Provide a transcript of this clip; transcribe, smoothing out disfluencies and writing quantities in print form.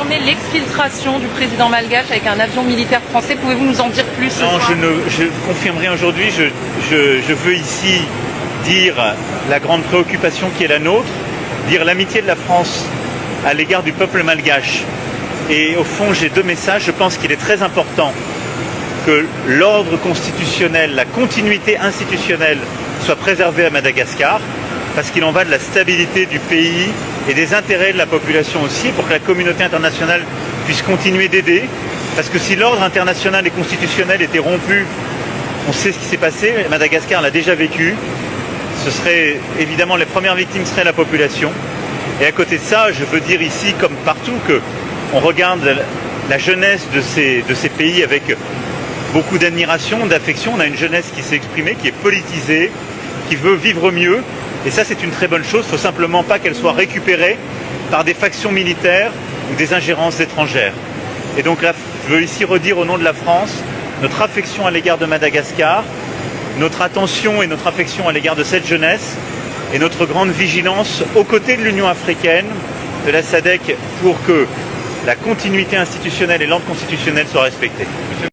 confirmé l'exfiltration du président malgache avec un avion militaire français. Pouvez-vous nous en dire plus ce Non, soir? je ne confirme rien aujourd'hui. Je veux ici dire la grande préoccupation qui est la nôtre, dire l'amitié de la France à l'égard du peuple malgache. Et au fond, j'ai deux messages. Je pense qu'il est très important que l'ordre constitutionnel, la continuité institutionnelle soit préservée à Madagascar, parce qu'il en va de la stabilité du pays et des intérêts de la population aussi, pour que la communauté internationale puisse continuer d'aider. Parce que si l'ordre international et constitutionnel était rompu, on sait ce qui s'est passé, Madagascar l'a déjà vécu, ce serait évidemment, les premières victimes seraient la population. Et à côté de ça, je veux dire ici, comme partout, qu'on regarde la jeunesse de ces pays avec beaucoup d'admiration, d'affection. On a une jeunesse qui s'est exprimée, qui est politisée, qui veut vivre mieux. Et ça, c'est une très bonne chose. Il ne faut simplement pas qu'elle soit récupérée par des factions militaires ou des ingérences étrangères. Et donc là, je veux ici redire au nom de la France notre affection à l'égard de Madagascar, notre attention et notre affection à l'égard de cette jeunesse et notre grande vigilance aux côtés de l'Union africaine, de la SADC, pour que la continuité institutionnelle et l'ordre constitutionnel soient respectés.